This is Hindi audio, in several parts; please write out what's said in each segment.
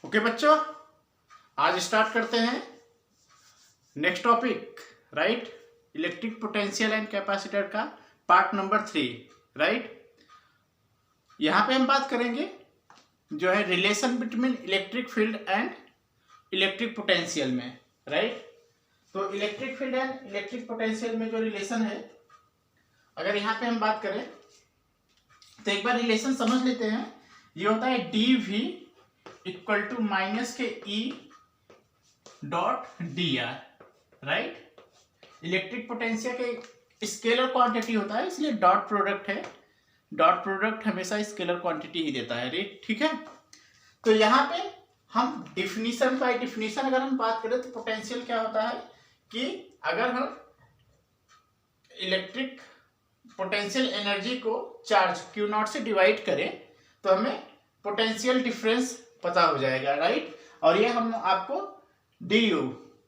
ओके बच्चों, आज स्टार्ट करते हैं next topic, right. Electric potential and capacitor का पार्ट नंबर 3, राइट। यहाँ पे हम बात करेंगे जो है relation between electric field and electric potential में, राइट। तो electric field and electric potential में जो रिलेशन है, अगर यहाँ पे हम बात करें तो एक बार रिलेशन समझ लेते हैं। ये होता है D V equal to minus के E dot D R, right. Electric potential के स्केलर क्वांटिटी होता है, इसलिए डॉट प्रोडक्ट है। डॉट प्रोडक्ट हमेशा स्केलर क्वांटिटी ही देता है, राइट, ठीक है। तो यहाँ पे हम डिफिनीशन बाय डिफिनीशन अगर हम बात करें तो पोटेंशियल क्या होता है कि अगर हम इलेक्ट्रिक पोटेंशियल एनर्जी को चार्ज क्यू नॉट से डिवाइड करें तो हमें पोटेंशियल डिफरेंस पता हो जाएगा, राइट। और ये हम आपको D U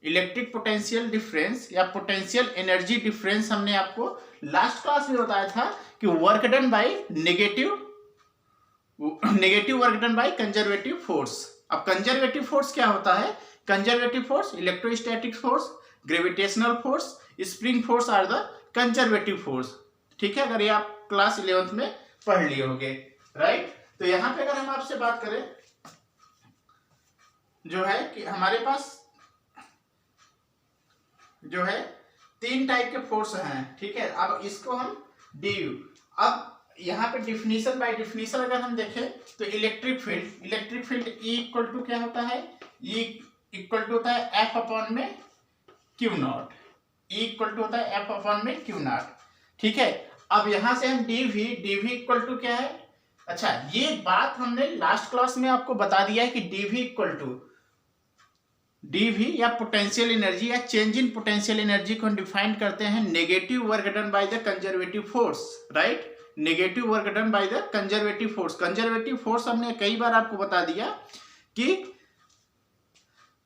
electric potential difference या पोटेंशियल एनर्जी डिफरेंस हमने आपको लास्ट क्लास में बताया था कि work done by negative work done by conservative force. अब कंजर्वेटिव फोर्स क्या होता है? Conservative force electrostatic force, gravitational force, spring force are the conservative force, ठीक है। अगर ये आप क्लास 11th में पढ़ लिए होंगे, राइट। तो यहां पे अगर हम आपसे बात करें जो है कि हमारे पास जो है 3 टाइप के फोर्स हैं, ठीक है। अब इसको हम डी यू, अब यहाँ पे डिफिनीशन बाय डिफिनीशन अगर हम देखें तो electric field E equal to क्या होता है? ई इक्वल टू होता है एफ अपॉन में Q naught. E equal to होता है एफ अपॉन में क्यू नॉट, ठीक है। अब यहां से हम डी वी इक्वल टू क्या है? अच्छा, ये बात हमने लास्ट क्लास में आपको बता दिया है कि डी वी इक्वल टू या पोटेंशियल एनर्जी या चेंज इन पोटेंशियल एनर्जी को हम डिफाइन करते हैं negative work done by the conservative force, right. Negative work done by the conservative force. Conservative force हमने कई बार आपको बता दिया कि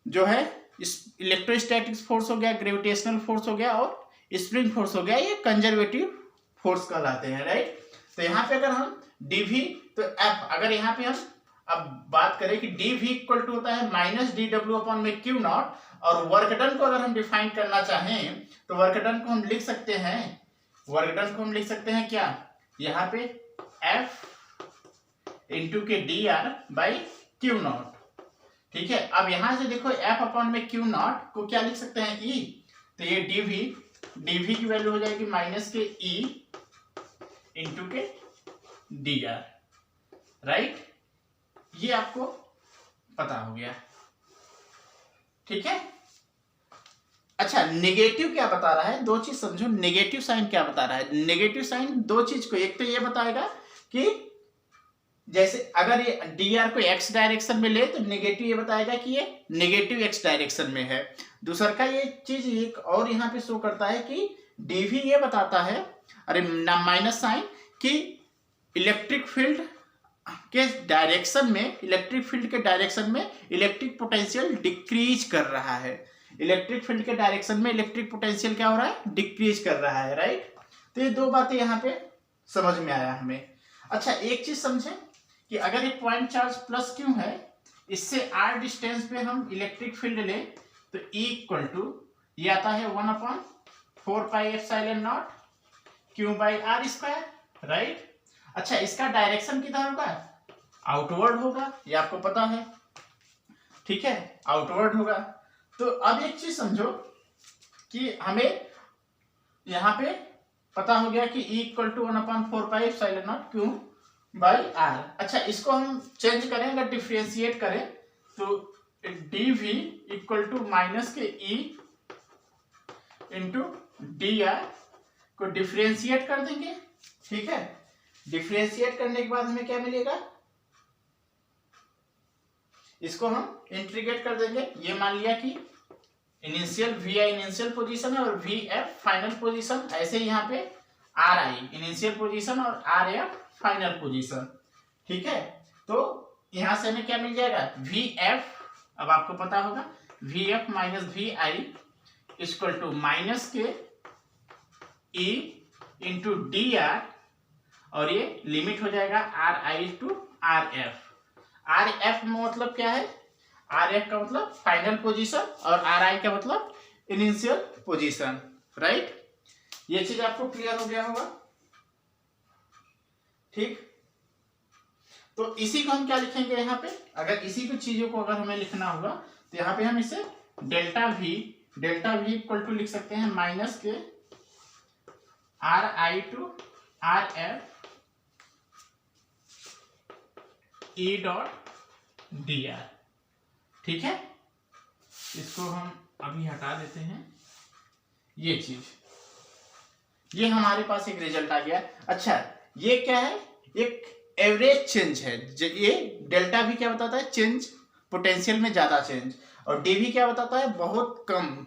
जो है इलेक्ट्रोस्टैटिक फोर्स हो गया, ग्रेविटेशनल फोर्स हो गया और स्प्रिंग फोर्स हो गया, ये कंजर्वेटिव फोर्स कहलाते हैं, राइट। तो यहाँ पे अगर हम डीवी तो एफ, अगर यहाँ पे हम अब बात करें कि डी वी इक्वल टू होता है माइनस डी डब्ल्यू अपॉन में क्यू नॉट, और वर्क डन को अगर हम डिफाइन करना चाहें तो वर्क डन को हम लिख सकते हैं क्या? यहाँ पे एफ इंटू के D R by Q naught, ठीक है। अब यहां से देखो एफ अपॉन में क्यू नॉट को क्या लिख सकते हैं? ई। तो ये डीवी की वैल्यू हो जाएगी माइनस के ई इंटू के डी आर, राइट। ये आपको पता हो गया, ठीक है। अच्छा, नेगेटिव क्या बता रहा है? 2 चीज समझो। नेगेटिव साइन क्या बता रहा है? नेगेटिव साइन 2 चीज को, एक तो ये बताएगा कि जैसे अगर ये डी आर को एक्स डायरेक्शन में ले तो नेगेटिव ये बताएगा कि ये नेगेटिव एक्स डायरेक्शन में है। दूसरा का ये चीज एक और यहाँ पे शो करता है कि डीवी ये बताता है, अरे माइनस साइन, कि इलेक्ट्रिक फील्ड के डायरेक्शन में इलेक्ट्रिक पोटेंशियल डिक्रीज कर रहा है। इलेक्ट्रिक फील्ड के डायरेक्शन में इलेक्ट्रिक पोटेंशियल क्या हो रहा है? डिक्रीज कर रहा है, राइट। तो ये 2 बातें यहाँ पे समझ में आया हमें। अच्छा, एक चीज समझे कि अगर एक पॉइंट चार्ज प्लस क्यू है, इससे आर डिस्टेंस पे हम इलेक्ट्रिक फील्ड ले तो ई इक्वल टू ये आता है 1/4 pi epsilon naught Q by R square, right. अच्छा, इसका डायरेक्शन किधर होगा? आउटवर्ड होगा, ये आपको पता है, ठीक है, आउटवर्ड होगा। तो अब एक चीज समझो कि हमें यहां पे पता हो गया कि E equal to 1/4 pi epsilon naught Q by R. अच्छा, इसको हम चेंज करें, अगर डिफरेंशिएट करें तो D V equal to minus के E इंटू डी आर को डिफरेंशिएट कर देंगे, ठीक है। डिफरेंशिएट करने के बाद हमें क्या मिलेगा? इसको हम इंटीग्रेट कर देंगे। ये मान लिया कि initial V I initial position है और वी एफ फाइनल पोजीशन, ऐसे यहाँ पे आर आई इनिशियल पोजीशन और आर एफ फाइनल पोजीशन, ठीक है। तो यहां से हमें क्या मिल जाएगा? वी एफ, अब आपको पता होगा V F minus V I equal to minus के ई इंटू डी आर, और ये लिमिट हो जाएगा R I to R F. R F मतलब क्या है आर एफ का मतलब फाइनल पोजीशन और आर आई का मतलब इनिशियल पोजीशन, राइट। ये चीज आपको क्लियर हो गया होगा, ठीक। तो इसी को हम क्या लिखेंगे यहाँ पे, अगर इसी को चीजों को अगर हमें लिखना होगा तो यहाँ पे हम इसे डेल्टा वी इक्वल टू लिख सकते हैं minus K R I to R F E dot D R, ठीक है। इसको हम अभी हटा देते हैं, ये चीज, ये हमारे पास एक रिजल्ट आ गया। अच्छा, ये क्या है, एक एवरेज चेंज है। ये डेल्टा भी क्या बताता है, चेंज पोटेंशियल में ज्यादा चेंज, और डी भी क्या बताता है, बहुत कम,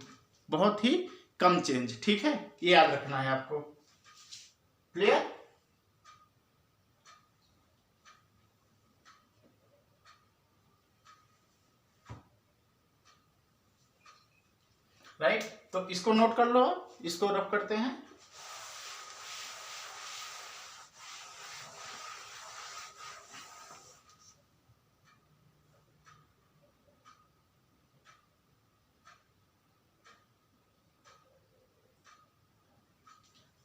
बहुत ही कम चेंज, ठीक है। ये याद रखना है आपको, क्लियर। राइट, तो इसको नोट कर लो, इसको रफ करते हैं।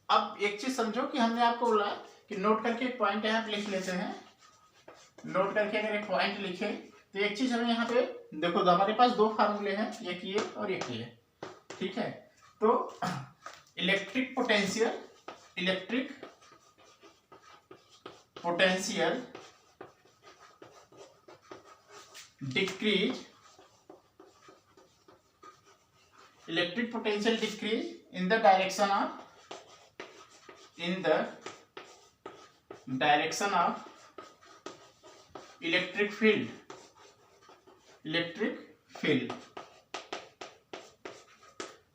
अब एक चीज समझो कि हमने आपको बोला कि नोट करके एक पॉइंट यहाँ पे लिख लेते हैं। नोट करके अगर एक पॉइंट लिखे तो एक चीज हमें यहाँ पे देखो, तो हमारे पास दो फार्मूले हैं, एक ये और एक ये, ठीक है। तो electric potential decrease in the direction of electric field,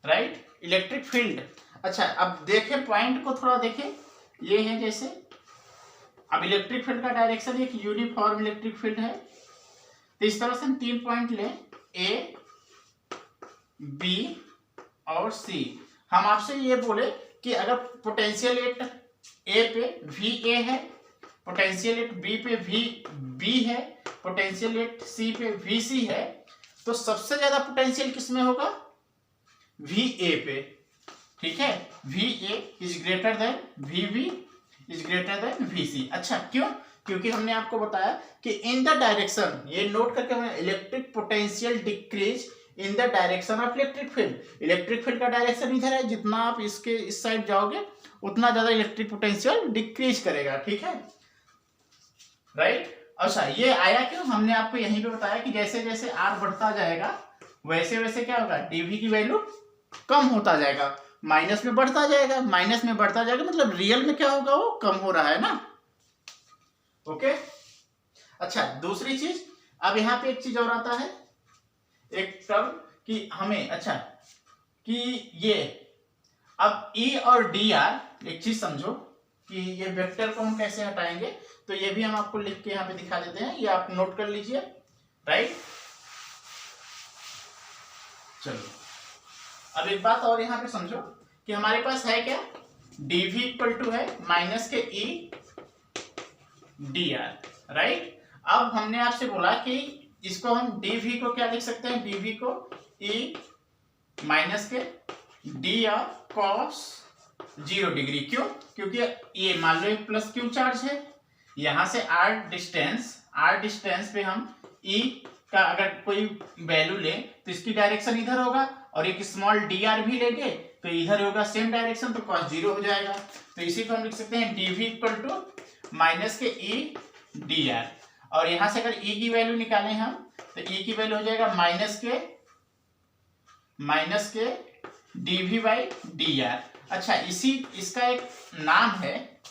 right, electric field. अच्छा, अब देखें पॉइंट को, थोड़ा देखें, ये है जैसे, अब इलेक्ट्रिक फील्ड का डायरेक्शन एक यूनिफॉर्म इलेक्ट्रिक फील्ड है, तो इस तरह से हम 3 पॉइंट लें, ए, बी और सी। हम आपसे ये बोले कि अगर पोटेंशियल एट ए पे वी ए है, पोटेंशियल एट बी पे वी बी है, पोटेंशियल एट सी पे वी सी है, तो सबसे ज्यादा पोटेंशियल किसमें होगा, वी ए पे, ठीक है। V A is greater than V B is greater than V C. अच्छा, क्यों, क्योंकि हमने आपको बताया कि इन द डायरेक्शन, ये नोट करके हमें, electric potential decrease in the direction of electric field. Electric field का डायरेक्शन इधर है, जितना आप इसके इस साइड जाओगे उतना ज्यादा इलेक्ट्रिक पोटेंशियल डिक्रीज करेगा, ठीक है, राइट। अच्छा, ये आया क्यों, हमने आपको यहीं पे बताया कि जैसे जैसे आर बढ़ता जाएगा वैसे वैसे क्या होगा, डीवी की वैल्यू कम होता जाएगा, माइनस में बढ़ता जाएगा, मतलब रियल में क्या होगा, वो कम हो रहा है ना, ओके। अच्छा, दूसरी चीज, अब यहाँ पे एक चीज और आता है, एक टर्म कि हमें, अच्छा, कि ये अब E और DR, एक चीज समझो कि ये वेक्टर को हम कैसे हटाएंगे, तो ये भी हम आपको लिख के यहाँ पे दिखा देते हैं, ये आप नोट कर लीजिए, राइट। चलो, अब एक बात और यहाँ पे समझो कि हमारे पास है क्या, dV इक्वल टू है माइनस के E dr, राइट। अब हमने आपसे बोला कि इसको हम dV को क्या लिख सकते हैं, dV को E माइनस के dr cos 0 डिग्री, क्यों, क्योंकि ये मान लो एक प्लस क्यू चार्ज है, यहां से r डिस्टेंस पे हम E का अगर कोई वैल्यू लें तो इसकी डायरेक्शन इधर होगा, और एक स्मॉल dr भी लेंगे तो इधर होगा सेम डायरेक्शन, तो cos 0 हो जाएगा। तो इसी को हम लिख सकते हैं dV इक्वल टू माइनस के E dr, और यहां से अगर E की वैल्यू निकालें हम तो E की वैल्यू हो जाएगा माइनस के dV बाई dr। अच्छा, इसका एक नाम है,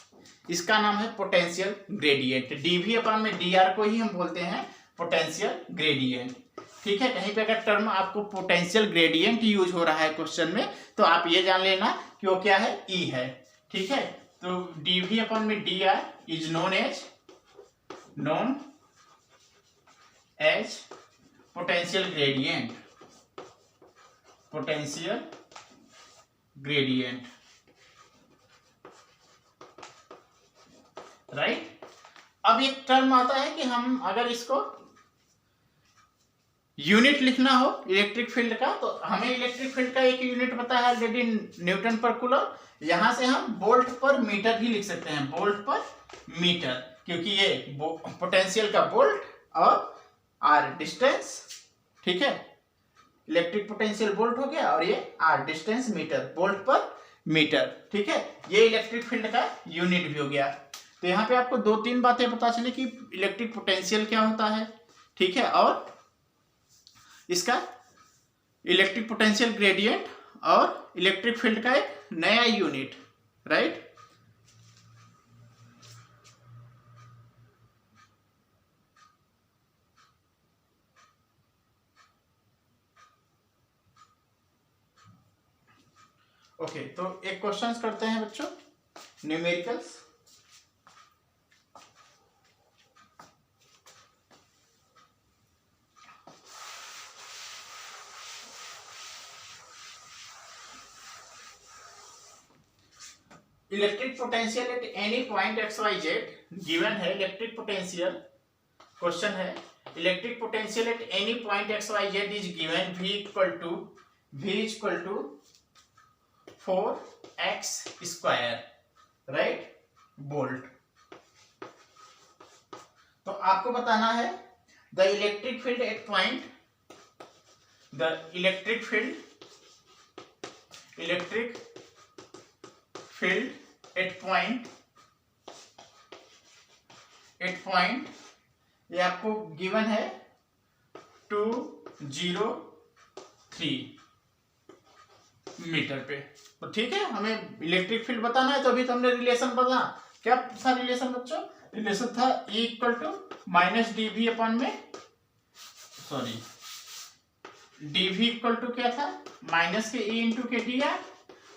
इसका नाम है पोटेंशियल ग्रेडियंट। dV अपॉन में dr को ही हम बोलते हैं पोटेंशियल ग्रेडियंट, ठीक है। कहीं पे अगर टर्म आपको पोटेंशियल ग्रेडियंट यूज हो रहा है क्वेश्चन में, तो आप ये जान लेना कि वो क्या है, E है, ठीक है। तो dV अपॉन में dr is known as potential gradient, right. अब एक टर्म आता है कि हम अगर इसको यूनिट लिखना हो इलेक्ट्रिक फील्ड का, तो हमें इलेक्ट्रिक फील्ड का एक यूनिट पता है ऑलरेडी, न्यूटन पर कूलम। यहां से हम वोल्ट पर मीटर भी लिख सकते हैं, वोल्ट पर मीटर, क्योंकि ये पोटेंशियल का वोल्ट और आर डिस्टेंस, ठीक है, इलेक्ट्रिक पोटेंशियल वोल्ट हो गया और ये आर डिस्टेंस मीटर, वोल्ट पर मीटर, ठीक है। ये इलेक्ट्रिक फील्ड का यूनिट भी हो गया। तो यहाँ पे आपको 2-3 बातें पता चली कि इलेक्ट्रिक पोटेंशियल क्या होता है, ठीक है, और इसका इलेक्ट्रिक पोटेंशियल ग्रेडियंट और इलेक्ट्रिक फील्ड का एक नया यूनिट, राइट। ओके, तो एक क्वेश्चंस करते हैं बच्चों, numericals. Electric potential at any point X Y Z given है। इलेक्ट्रिक पोटेंशियल क्वेश्चन है, electric potential at any point X Y Z is given v equal to 4x square, right, volt. तो आपको बताना है the electric field at point, the electric field at point ये आपको गिवन है 203 मीटर पे। तो ठीक है, हमें इलेक्ट्रिक फील्ड बताना है, तो अभी तो हमने रिलेशन बना, क्या था रिलेशन बच्चों? रिलेशन था E equal to minus D V upon में, सॉरी, dv इक्वल टू क्या था, माइनस के E इंटू के डी आर।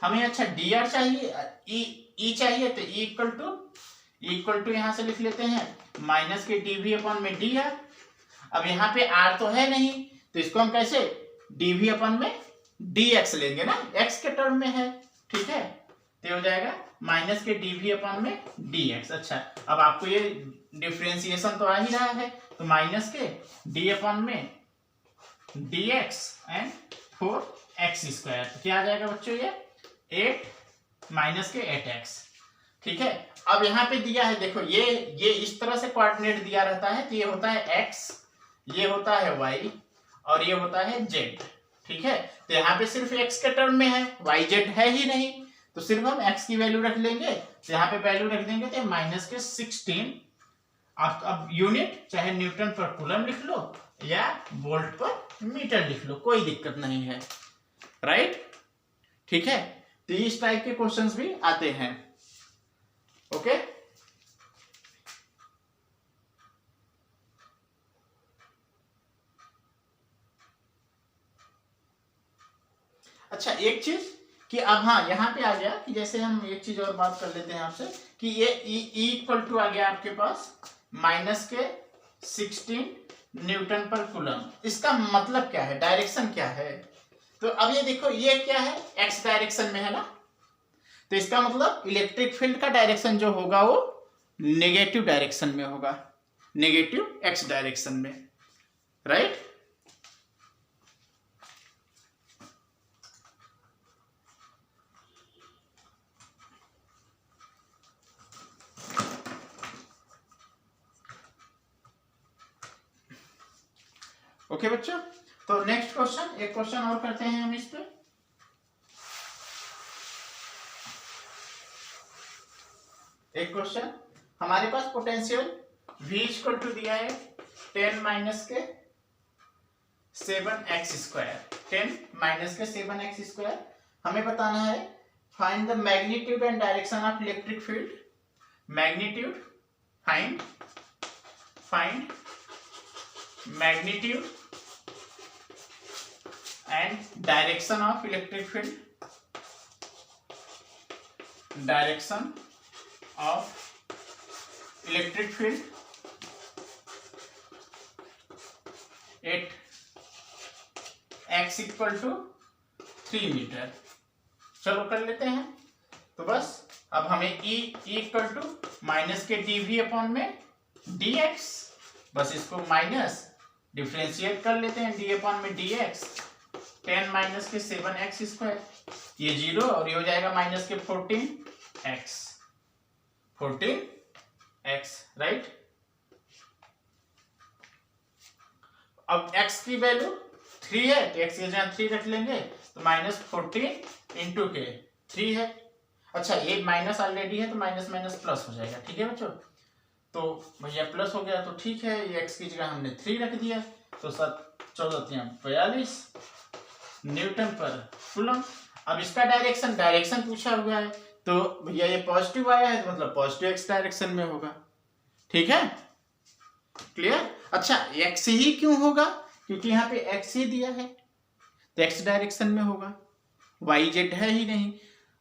हमें अच्छा dr चाहिए, E चाहिए, तो E इक्वल टू यहां से लिख लेते हैं माइनस के dv अपॉन में dr। अब यहाँ पे r तो है नहीं, तो इसको हम कैसे dv अपॉन में dx लेंगे ना, x के टर्म में है, ठीक है, तो हो जाएगा माइनस के dv अपॉन में dx। अच्छा, अब आपको ये डिफरेंशिएशन तो आ ही रहा है, तो माइनस के d अपॉन में dx एंड 4x स्क्वायर, तो क्या आ जाएगा बच्चों, ये 8 माइनस के 8x, ठीक है। अब यहाँ पे दिया है, देखो ये इस तरह से कोऑर्डिनेट दिया रहता है, तो ये होता है x, ये होता है y और ये होता है z, ठीक है। तो यहाँ पे सिर्फ x के टर्म में है, y z है ही नहीं, तो सिर्फ हम x की वैल्यू रख लेंगे, तो यहाँ पे वैल्यू रख देंगे तो माइनस के 16। अब यूनिट चाहे न्यूटन पर कूलम लिख लो या वोल्ट पर मीटर लिख लो, कोई दिक्कत नहीं है, राइट, ठीक है। तो इस टाइप के क्वेश्चंस भी आते हैं, ओके। अच्छा, एक चीज कि अब हाँ यहाँ पे आ गया कि जैसे हम एक चीज और बात कर लेते हैं आपसे कि ये E इक्वल टू आ गया आपके पास माइनस के 16 न्यूटन पर कूलम। इसका मतलब क्या है, डायरेक्शन क्या है? तो अब ये देखो, ये क्या है, x डायरेक्शन में है ना, तो इसका मतलब इलेक्ट्रिक फील्ड का डायरेक्शन जो होगा वो नेगेटिव डायरेक्शन में होगा, नेगेटिव x डायरेक्शन में, राइट। ओके बच्चों, तो नेक्स्ट क्वेश्चन, एक क्वेश्चन और करते हैं हम इस पे। एक क्वेश्चन, हमारे पास पोटेंशियल V इक्वल टू दिया है 10 माइनस के 7x स्क्वायर, 10 माइनस के 7x स्क्वायर। हमें बताना है find the magnitude and direction of electric field, magnitude, find magnitude and direction of electric field, direction of electric field at x equal to 3 मीटर। चलो कर लेते हैं, तो बस अब हमें E इक्वल टू माइनस के dv अपॉन में dx, बस इसको माइनस डिफ्रेंशिएट कर लेते हैं, डी अपॉन में डी एक्स, 10 माइनस के 7x स्क्वायर, ये 0 और ये हो जाएगा माइनस के 14x, राइट। अब x की वैल्यू 3 है तो x की जगह 3 रख लेंगे, तो माइनस 14 इंटू के 3 है। अच्छा ये माइनस ऑलरेडी है तो माइनस माइनस प्लस हो जाएगा, ठीक है बच्चों। तो भैया प्लस हो गया तो ठीक है, ये x की जगह हमने 3 रख दिया, तो 7×14=42 न्यूटन पर कूलम। अब इसका डायरेक्शन पूछा हुआ है, तो भैया ये पॉजिटिव आया है तो मतलब पॉजिटिव x डायरेक्शन में होगा, ठीक है, क्लियर। अच्छा x ही क्यों होगा, क्योंकि यहाँ पे x ही दिया है तो x डायरेक्शन में होगा, yz है ही नहीं।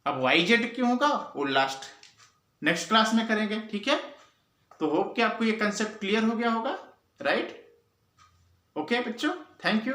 अब yz क्यों होगा वो लास्ट नेक्स्ट क्लास में करेंगे, ठीक है। तो होप कि आपको ये कंसेप्ट क्लियर हो गया होगा, राइट। ओके बच्चों, थैंक यू।